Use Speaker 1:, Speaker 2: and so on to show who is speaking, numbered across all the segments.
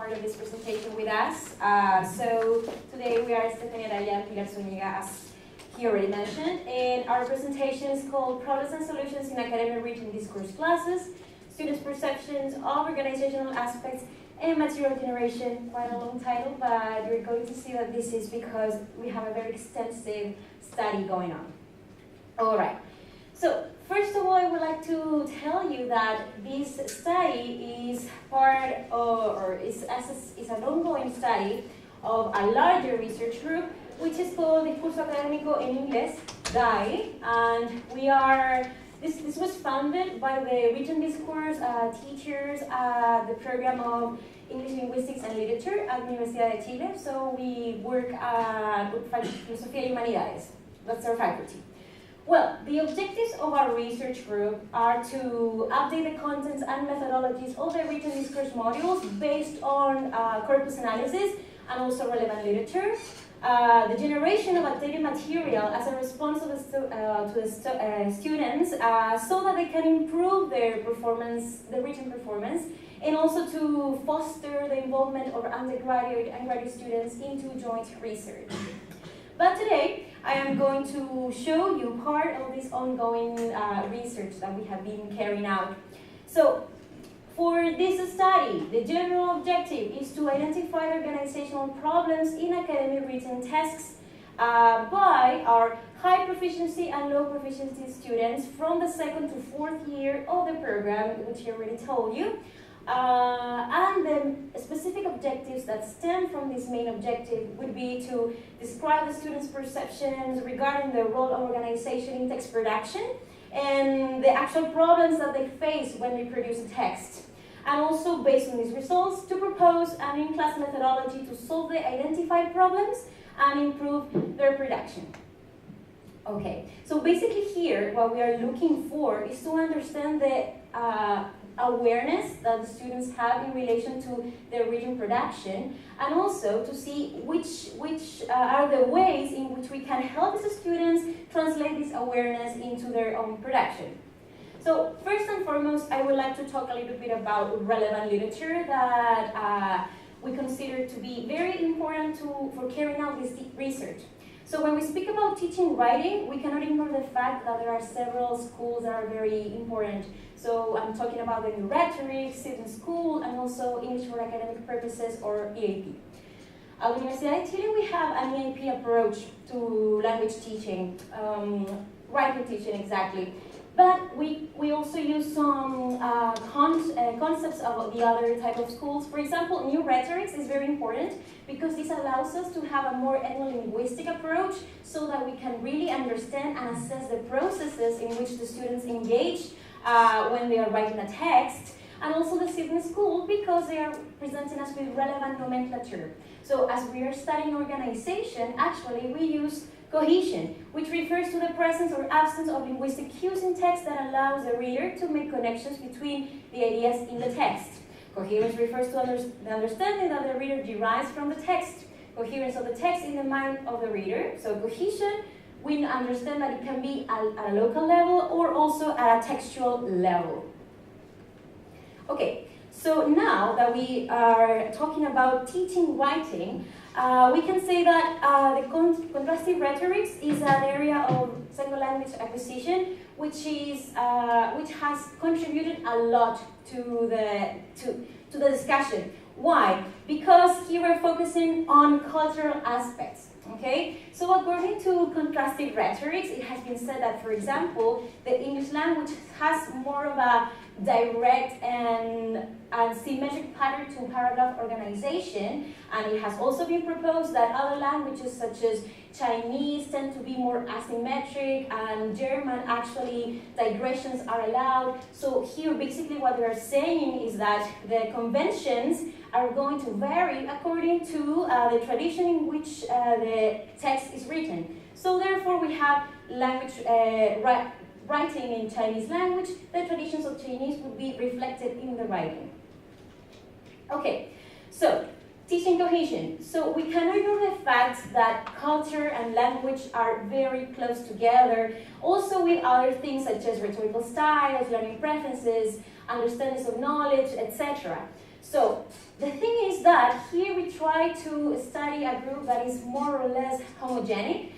Speaker 1: part of this presentation with us. So today we are Araya and Pilar Zúñiga, as he already mentioned, and our presentation is called Problems and Solutions in Academic Written Discourse Classes, Students' Perceptions of Organizational Aspects and Material Generation. Quite a long title, but you're going to see that this is because we have a very extensive study going on. All right. So first of all, I would like to tell you that this study is part of, or is an ongoing study of a larger research group, which is called Discourse Académico en Inglés, DAI, and we are, this was founded by the Written Discourse teachers at the program of English Linguistics and Literature at Universidad de Chile. So we work at Filosofía y Humanidades, that's our faculty. Well, the objectives of our research group are to update the contents and methodologies of the written discourse modules based on corpus analysis and also relevant literature. The generation of updated material as a response to the students so that they can improve their performance, the written performance, and also to foster the involvement of undergraduate and graduate students into joint research. But today, I am going to show you part of this ongoing research that we have been carrying out. So, for this study, the general objective is to identify organizational problems in academic written texts by our high proficiency and low proficiency students from the 2nd to 4th year of the program, which I already told you. And the specific objectives that stem from this main objective would be to describe the students' perceptions regarding the role of organization in text production and the actual problems that they face when they produce a text. And also, based on these results, to propose an in-class methodology to solve the identified problems and improve their production. Okay, so basically here, what we are looking for is to understand the awareness that the students have in relation to their written production, and also to see which are the ways in which we can help the students translate this awareness into their own production. So first and foremost, I would like to talk a little bit about relevant literature that we consider to be very important for carrying out this research. So when we speak about teaching writing, we cannot ignore the fact that there are several schools that are very important. So I'm talking about the New Rhetoric, Student School, and also English for Academic Purposes, or EAP. At Universidad de Chile, we have an EAP approach to language teaching, writing teaching exactly. But we also use some concepts of the other type of schools. For example, New Rhetorics is very important because this allows us to have a more ethno-linguistic approach so that we can really understand and assess the processes in which the students engage when they are writing a text. And also the Student School because they are presenting us with relevant nomenclature. So as we are studying organization, actually we use cohesion, which refers to the presence or absence of linguistic cues in text that allows the reader to make connections between the ideas in the text. Coherence refers to the understanding that the reader derives from the text. Coherence of the text in the mind of the reader. So cohesion, we understand that it can be at a local level or also at a textual level. Okay, so now that we are talking about teaching writing, we can say that the contrastive rhetorics is an area of second language acquisition, which has contributed a lot to the discussion. Why? Because here we're focusing on cultural aspects. Okay, so according to contrastive rhetorics, it has been said that, for example, the English language has more of a direct and symmetric pattern to paragraph organization, and it has also been proposed that other languages such as Chinese tend to be more asymmetric, and German actually digressions are allowed. So here basically what they are saying is that the conventions are going to vary according to the tradition in which the text is written. So therefore we have language writing in Chinese language, the traditions of Chinese would be reflected in the writing. Okay, so teaching cohesion. So we cannot ignore the fact that culture and language are very close together, also with other things such as rhetorical styles, learning preferences, understandings of knowledge, etc. So the thing is that here we try to study a group that is more or less homogenic.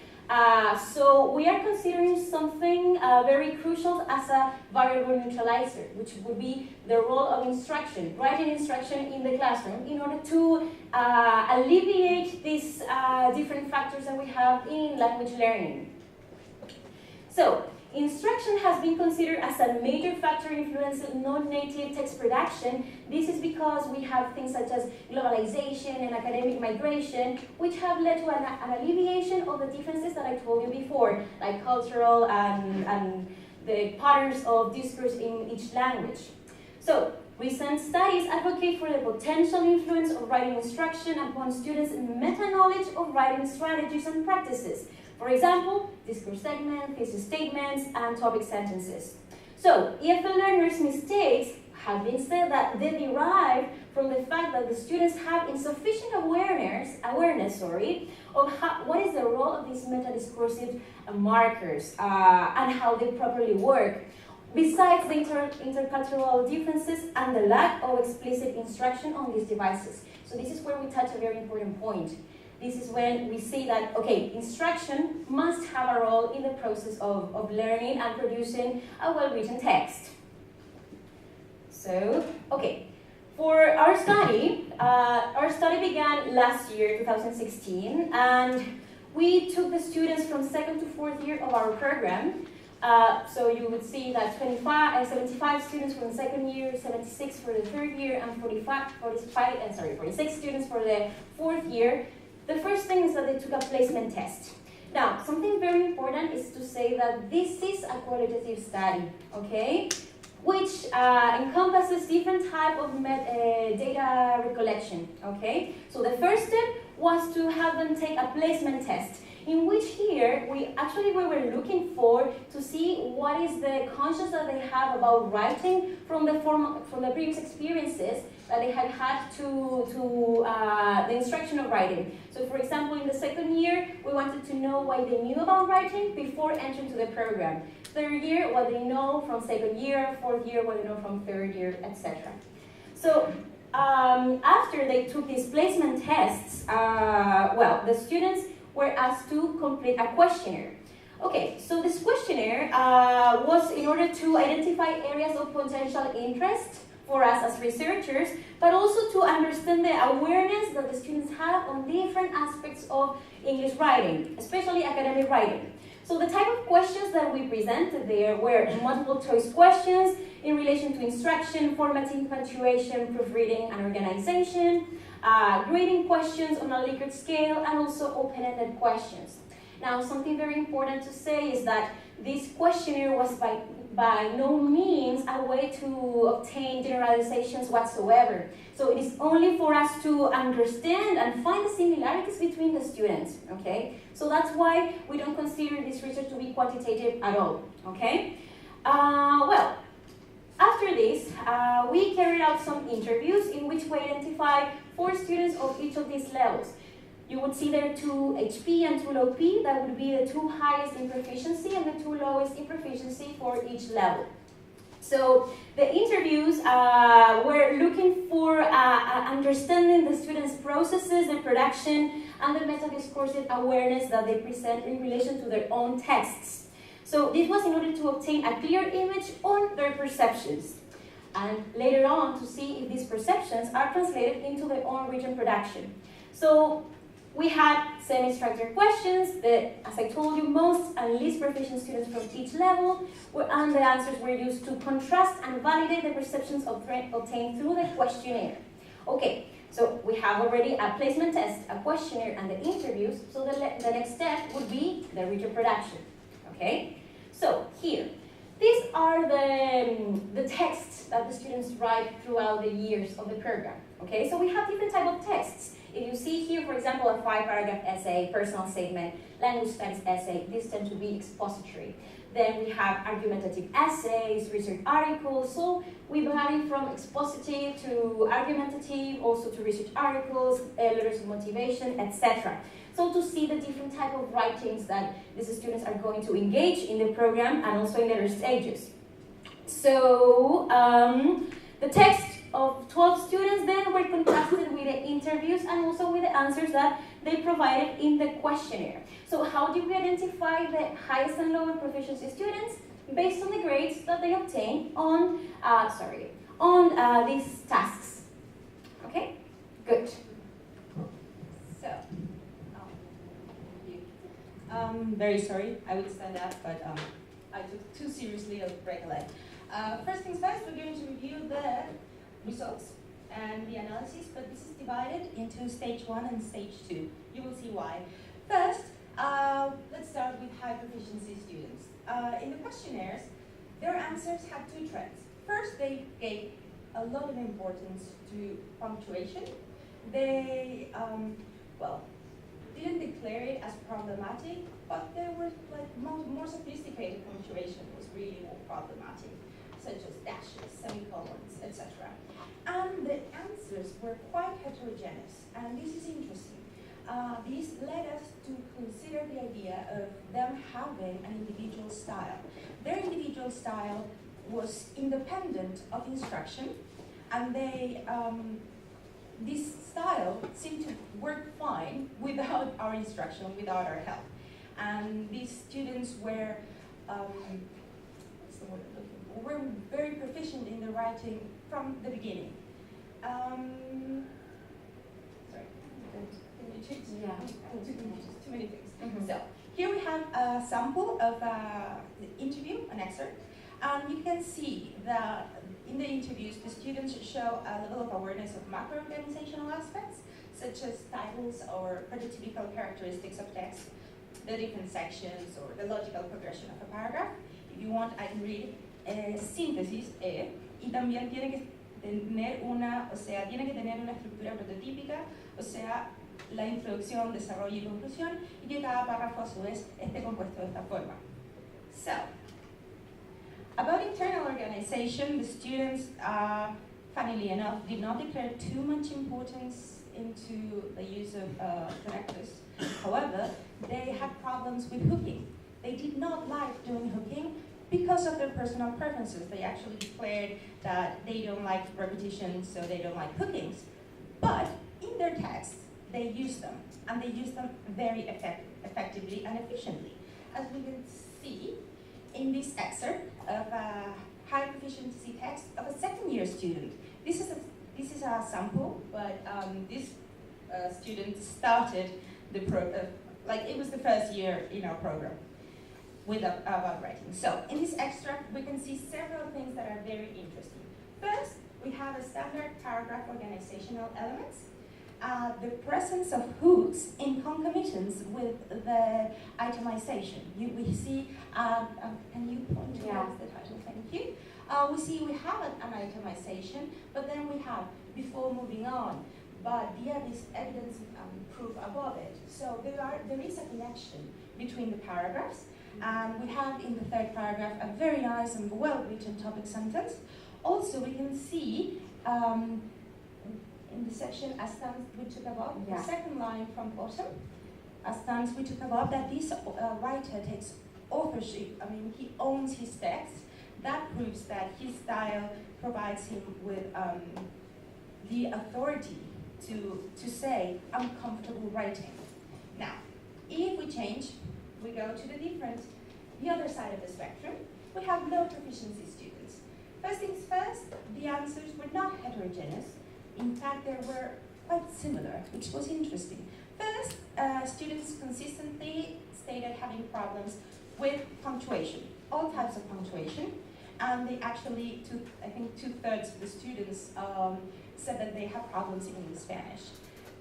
Speaker 1: So we are considering something very crucial as a variable neutralizer, which would be the role of instruction, writing instruction in the classroom in order to alleviate these different factors that we have in language learning. So instruction has been considered as a major factor influencing non-native text production. This is because we have things such as globalization and academic migration, which have led to an alleviation of the differences that I told you before, like cultural and the patterns of discourse in each language. So, recent studies advocate for the potential influence of writing instruction upon students' meta-knowledge of writing strategies and practices. For example, discourse segments, thesis statements, and topic sentences. So, EFL learners' mistakes have been said that they derive from the fact that the students have insufficient awareness of what is the role of these meta-discursive markers and how they properly work, besides the intercultural differences and the lack of explicit instruction on these devices. So this is where we touch a very important point. This is when we say that, okay, instruction must have a role in the process of learning and producing a well-written text. So, okay, for our study began last year, 2016, and we took the students from 2nd to 4th year of our program. So you would see that 75 students for the 2nd year, 76 for the 3rd year, and 46 students for the 4th year. The first thing is that they took a placement test. Now, something very important is to say that this is a qualitative study, okay? Which encompasses different type of data recollection, okay? So the first step was to have them take a placement test, in which here we were looking for to see what is the conscience that they have about writing from the previous experiences that they had had to the instruction of writing. So for example, in the 2nd year, we wanted to know what they knew about writing before entering to the program. 3rd year, what they know from 2nd year, 4th year, what they know from 3rd year, etc. So after they took these placement tests, the students were asked to complete a questionnaire. Okay, so this questionnaire was in order to identify areas of potential interest for us as researchers, but also to understand the awareness that the students have on different aspects of English writing, especially academic writing. So the type of questions that we presented there were multiple choice questions in relation to instruction, formatting, punctuation, proofreading, and organization, grading questions on a Likert scale, and also open-ended questions. Now, something very important to say is that this questionnaire was by no means a way to obtain generalizations whatsoever. So it is only for us to understand and find the similarities between the students, okay? So that's why we don't consider this research to be quantitative at all, okay? After this, we carried out some interviews in which we identified 4 students of each of these levels. You would see there 2 HP and 2 low P. That would be the 2 highest in proficiency and the 2 lowest in proficiency for each level. So the interviews were looking for understanding the students' processes, their production, and the meta-discursive awareness that they present in relation to their own texts. So this was in order to obtain a clear image on their perceptions, and later on to see if these perceptions are translated into their own written production. So we had semi-structured questions that, as I told you, most and least proficient students from each level, and the answers were used to contrast and validate the perceptions obtained through the questionnaire. Okay, so we have already a placement test, a questionnaire, and the interviews, so the next step would be the written production. Okay, so here, these are the texts that the students write throughout the years of the program. Okay, so we have different types of texts. If you see here, for example, a 5-paragraph essay, personal statement, language studies essay, these tend to be expository. Then we have argumentative essays, research articles. So we're having from expositive to argumentative, also to research articles, letters of motivation, etc. So to see the different type of writings that these students are going to engage in the program and also in later stages. So the text of 12 students then were contrasted with the interviews and also with the answers that they provided in the questionnaire. So how do we identify the highest and lower proficiency students? Based on the grades that they obtain on, these tasks. Okay, good.
Speaker 2: So, very sorry, I would stand up, but I took too seriously a break a leg. First things first, we're going to review the results and the analysis, but this is divided into stage 1 and stage 2. You will see why. First, let's start with high proficiency students. In the questionnaires, their answers had two trends. First, they gave a lot of importance to punctuation. They, didn't declare it as problematic, but there were like more sophisticated punctuation was really more problematic, such as dashes, semicolons, etc. And the answers were quite heterogeneous, and this is interesting. This led us to consider the idea of them having an individual style. Their individual style was independent of instruction, and they, this style seemed to work fine without our instruction, without our help. And these students were, were very proficient in the writing from the beginning. Sorry.
Speaker 1: Yeah.
Speaker 2: Too many things.
Speaker 1: Mm-hmm.
Speaker 2: So here we have a sample of the interview, an excerpt, and you can see that in the interviews the students show a level of awareness of macro-organizational aspects, such as titles or prototypical characteristics of text, the different sections, or the logical progression of a paragraph. If you want, I can read síntesis, y también tiene que tener una, tiene que tener una estructura prototípica, la introducción, desarrollo y conclusión, y que cada párrafo a su vez esté compuesto de esta forma. So, about internal organization, the students, funnily enough, did not declare too much importance into the use of connectors. However, they had problems with hooking. They did not like doing hooking because of their personal preferences. They actually declared that they don't like repetition, so they don't like hookings. But in their text, they use them, and they use them very effectively and efficiently. As we can see in this excerpt of a high proficiency text of a second-year student. This is a sample, but this student started the it was the first year in our program with about writing. So in this extract, we can see several things that are very interesting. First, we have a standard paragraph organizational elements. The presence of hooks in concomitance with the itemization. We see, can you point towards the title? Thank you. We see we have an itemization, but then we have before moving on, but via this evidence proof above it. So there is a connection between the paragraphs, and we have in the third paragraph a very nice and well-written topic sentence. Also, we can see in the section as stance we took above, the second line from bottom, as stance we took above, that this writer takes authorship. I mean, he owns his text. That proves that his style provides him with the authority to say, I'm comfortable writing. Now, if we change, we go to the other side of the spectrum, we have low proficiency students. First things first, the answers were not heterogeneous. In fact, they were quite similar, which was interesting. First, students consistently stated having problems with punctuation, all types of punctuation, and they actually, I think 2/3 of the students said that they have problems even in Spanish.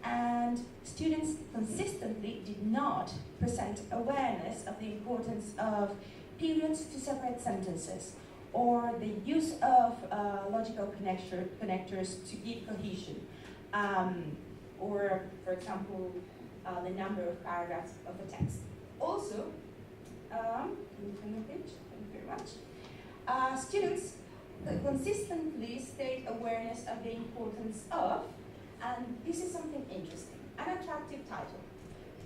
Speaker 2: And students consistently did not present awareness of the importance of periods to separate sentences, or the use of logical connectors to give cohesion, or, for example, the number of paragraphs of a text. Also, can you turn the page? Thank you very much. Students consistently state awareness of the importance of, and this is something interesting, an attractive title.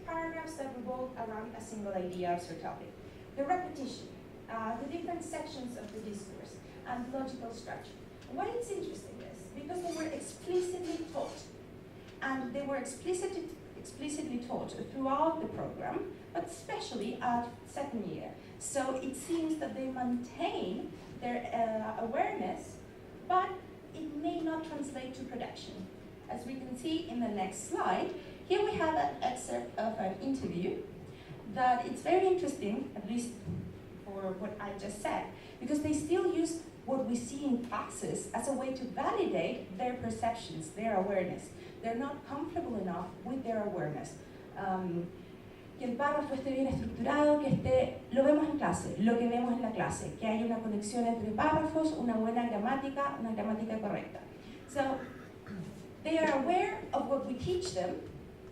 Speaker 2: Paragraphs that revolve around a single idea or topic. The repetition, the different sections of the discourse, and logical structure. Why it's interesting is, because they were explicitly taught. And they were explicitly taught throughout the program, but especially at second year. So it seems that they maintain their awareness, but it may not translate to production. As we can see in the next slide, here we have an excerpt of an interview that it's very interesting, at least for what I just said, because they still use what we see in classes as a way to validate their perceptions, their awareness. They're not comfortable enough with their awareness. Que el párrafo esté bien estructurado, lo vemos en clase, lo que vemos en la clase, que hay una conexión entre párrafos, una buena gramática, una gramática correcta. So, they are aware of what we teach them,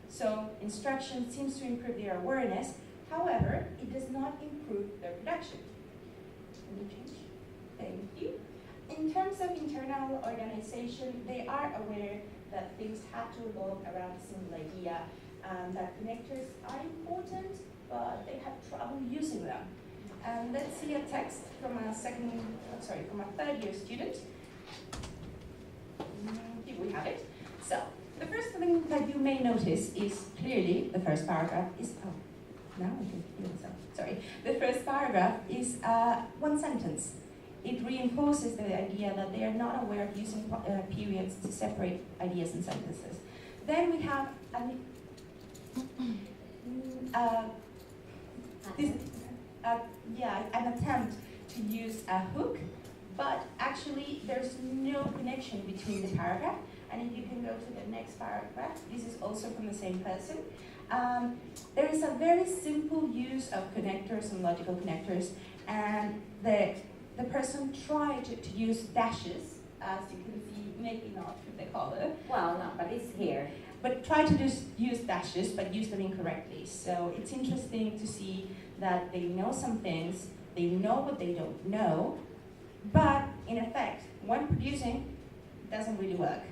Speaker 2: so instruction seems to improve their awareness, however, it does not improve their production. Can you change? Thank you. In terms of internal organization, they are aware that things have to revolve around a single idea, that connectors are important, but they have trouble using them. And let's see a text from a third year student. Here we have it. So, the first thing that you may notice is clearly the first paragraph is, now I can hear myself, sorry. The first paragraph is one sentence. It reinforces the idea that they are not aware of using periods to separate ideas and sentences. Then we have an attempt to use a hook, but actually there's no connection between the paragraph. And if you can go to the next paragraph, this is also from the same person. There is a very simple use of connectors and logical connectors, and the person tried to use dashes, as you can see, maybe not with the color.
Speaker 1: Well, no, but it's here.
Speaker 2: But try to use dashes, but use them incorrectly. So it's interesting to see that they know some things, they know what they don't know, but in effect, when producing, it doesn't really work.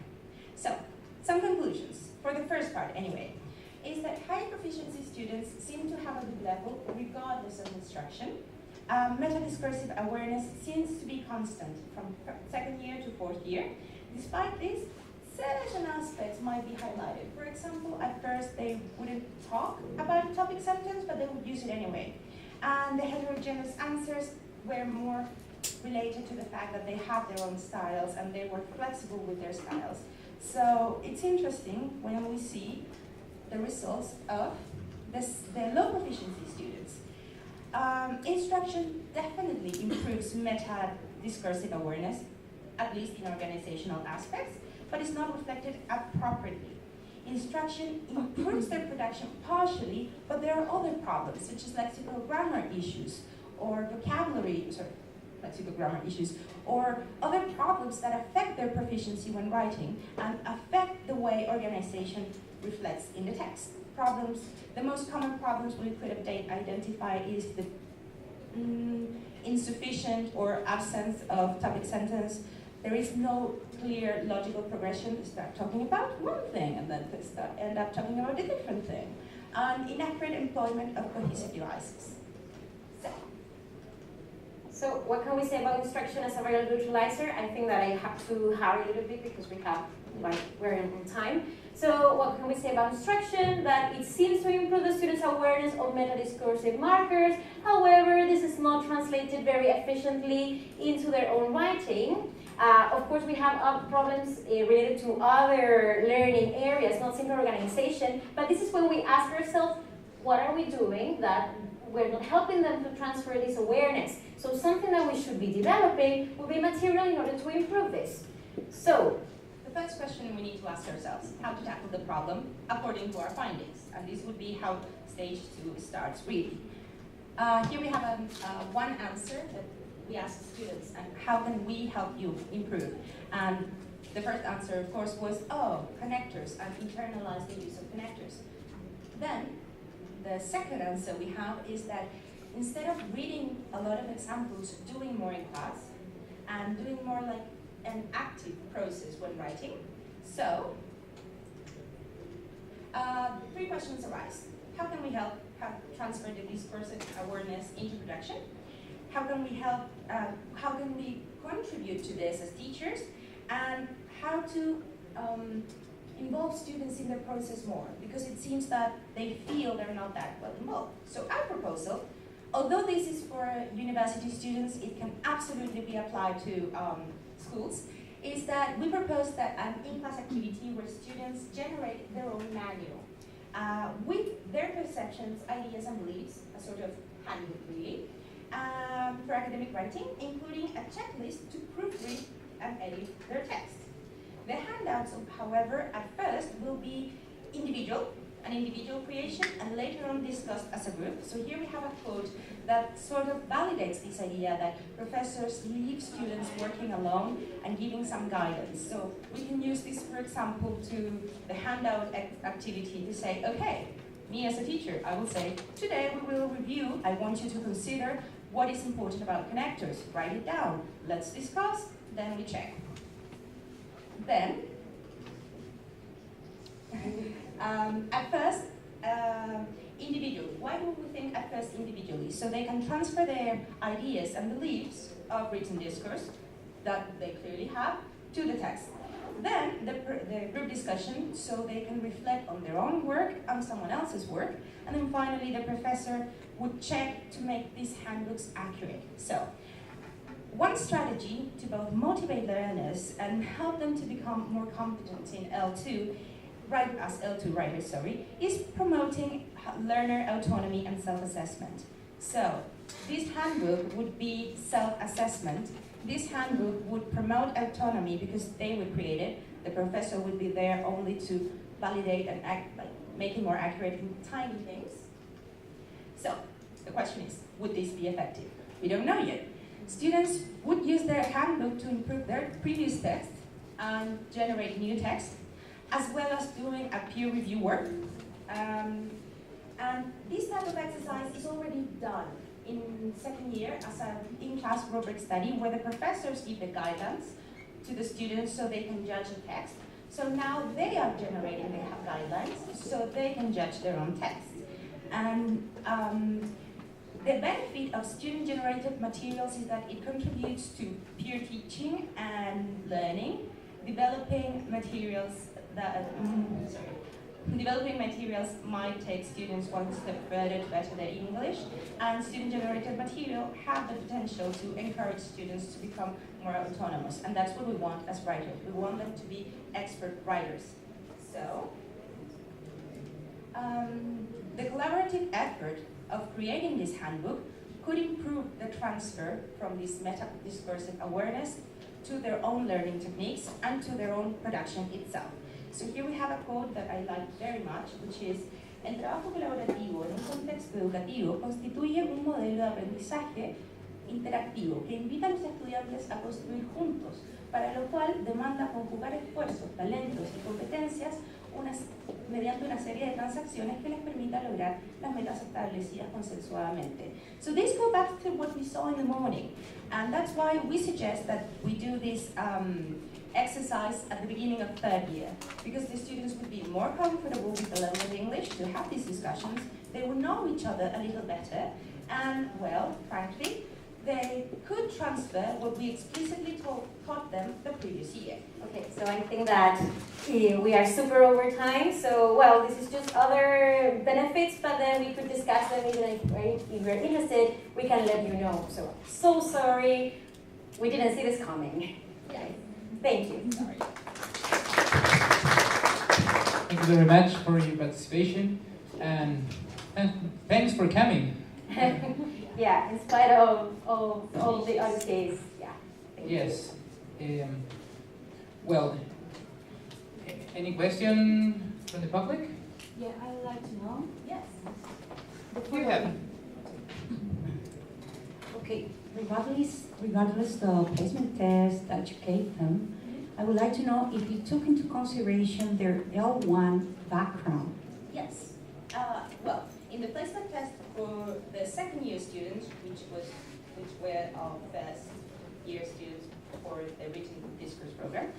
Speaker 2: So, some conclusions, for the first part anyway, is that high proficiency students seem to have a good level regardless of instruction. Meta-discursive awareness seems to be constant from second year to fourth year. Despite this, certain aspects might be highlighted. For example, at first they wouldn't talk about a topic sentence, but they would use it anyway. And the heterogeneous answers were more related to the fact that they have their own styles and they were flexible with their styles. So it's interesting when we see the results of the low proficiency students. Instruction definitely improves meta-discursive awareness, at least in organizational aspects, but it's not reflected appropriately. Instruction improves their production partially, but there are other problems, such as lexical grammar issues, or lexical grammar issues, or other problems that affect their proficiency when writing and affect the way organization reflects in the text. Problems, the most common problems we could identify is the insufficient or absence of topic sentence. There is no clear logical progression to start talking about one thing and then to end up talking about a different thing. And inaccurate employment of cohesive devices.
Speaker 1: So what can we say about instruction as a variable utilizer? I think that I have to hurry a little bit because we're on time. So what can we say about instruction? That it seems to improve the students' awareness of meta-discursive markers. However, this is not translated very efficiently into their own writing. Of course, we have problems related to other learning areas, not simply organization, but this is when we ask ourselves, what are we doing that we're not helping them to transfer this awareness? So something that we should be developing will be material in order to improve this. So,
Speaker 2: the first question we need to ask ourselves, how to tackle the problem according to our findings. And this would be how stage 2 starts really. Here we have one answer that we asked students, and how can we help you improve? And the first answer, of course, was, connectors, and internalize the use of connectors. Then, the second answer we have is that instead of reading a lot of examples, doing more in class, and doing more like an active process when writing. So, 3 questions arise. How can we help transfer the discursive awareness into production? How can we contribute to this as teachers? And how to involve students in the process more, because it seems that they feel they're not that well involved. So our proposal, although this is for university students, it can absolutely be applied to schools, is that we propose that an in-class activity where students generate their own manual with their perceptions, ideas, and beliefs, a sort of handbook really, for academic writing, including a checklist to proofread and edit their text. The handouts, however, at first will be an individual creation, and later on discussed as a group. So here we have a quote that sort of validates this idea that professors leave students working alone and giving some guidance. So we can use this, for example, to the handout activity to say, okay, me as a teacher, I will say, today we will review, I want you to consider what is important about connectors. Write it down, let's discuss, then we check. Then, at first, individually. Why do we think at first individually? So they can transfer their ideas and beliefs of written discourse that they clearly have to the text. Then the group discussion, so they can reflect on their own work and someone else's work. And then finally, the professor would check to make these handbooks accurate. So, one strategy to both motivate learners and help them to become more competent in L2, as L2 writers, is promoting learner autonomy and self-assessment. So, this handbook would be self-assessment. This handbook would promote autonomy because they would create it. The professor would be there only to validate and make it more accurate in tiny things. So, the question is, would this be effective? We don't know yet. Students would use their handbook to improve their previous text and generate new text, as well as doing a peer review work. And this type of exercise is already done in second year as an in-class rubric study where the professors give the guidance to the students so they can judge the text. So now they are generating the guidelines so they can judge their own text. And the benefit of student-generated materials is that it contributes to peer teaching and learning, developing materials might take students one step further to better their English, and student-generated material have the potential to encourage students to become more autonomous, and that's what we want as writers. We want them to be expert writers. So, the collaborative effort of creating this handbook could improve the transfer from this meta-discursive awareness to their own learning techniques and to their own production itself. So here we have a quote that I like very much, which is, el trabajo colaborativo en un contexto educativo constituye un modelo de aprendizaje interactivo que invita a los estudiantes a construir juntos, para lo cual demanda conjugar esfuerzos, talentos y competencias mediante una serie de transacciones que les permita lograr las metas establecidas consensuadamente. So this goes back to what we saw in the morning, and that's why we suggest that we do this exercise at the beginning of third year, because the students would be more comfortable with the level of English to have these discussions, they would know each other a little better, and, well, frankly, they could transfer what we explicitly taught them the previous year.
Speaker 1: Okay, so I think that we are super over time, so, well, this is just other benefits, but then we could discuss them if you're interested, we can let you know. So sorry, we didn't see this coming.
Speaker 2: Yeah.
Speaker 1: Thank you.
Speaker 2: Sorry.
Speaker 3: Thank you very much for your participation, and thanks for coming.
Speaker 1: Yeah, in spite of all the other days, yeah.
Speaker 3: Yes. Well, any question from the public?
Speaker 4: Yeah, I would like to know.
Speaker 2: Yes.
Speaker 3: You have.
Speaker 4: Okay, regardless the placement test that you gave them, I would like to know if you took into consideration their L1 background.
Speaker 2: Yes. Well, in the placement test for the second year students, which were our first year students for the written discourse program,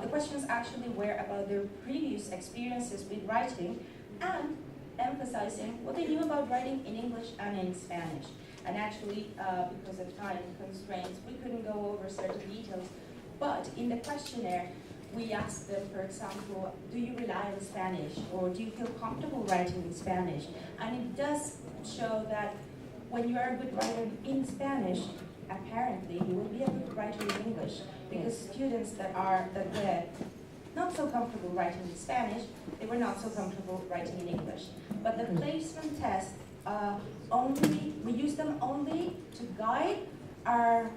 Speaker 2: the questions actually were about their previous experiences with writing and emphasizing what they knew about writing in English and in Spanish. And actually, because of time constraints, we couldn't go over certain details. But in the questionnaire, we asked them, for example, do you rely on Spanish, or do you feel comfortable writing in Spanish? And it does show that when you are a good writer in Spanish, apparently you will be a good writer in English, because students that were not so comfortable writing in Spanish, they were not so comfortable writing in English. But the placement test, we use them only to guide our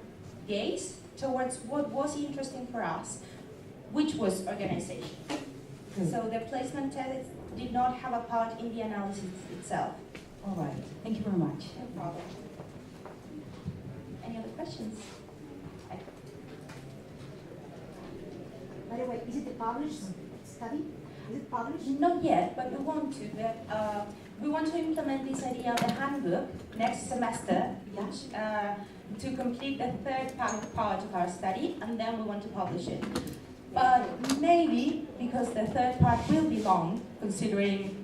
Speaker 2: gaze towards what was interesting for us, which was organization. So the placement test did not have a part in the analysis itself.
Speaker 4: All right, thank you very much.
Speaker 2: No problem. Any other questions?
Speaker 5: By the way, is it a published study? Is it published?
Speaker 2: Not yet, but we want to. We want to implement this idea of the handbook next semester to complete the third part of our study, and then we want to publish it. But maybe, because the third part will be long, considering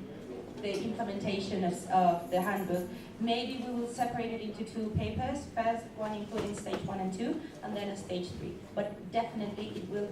Speaker 2: the implementation of the handbook, maybe we will separate it into two papers, first one including stage 1 and 2, and then a stage 3. But definitely it will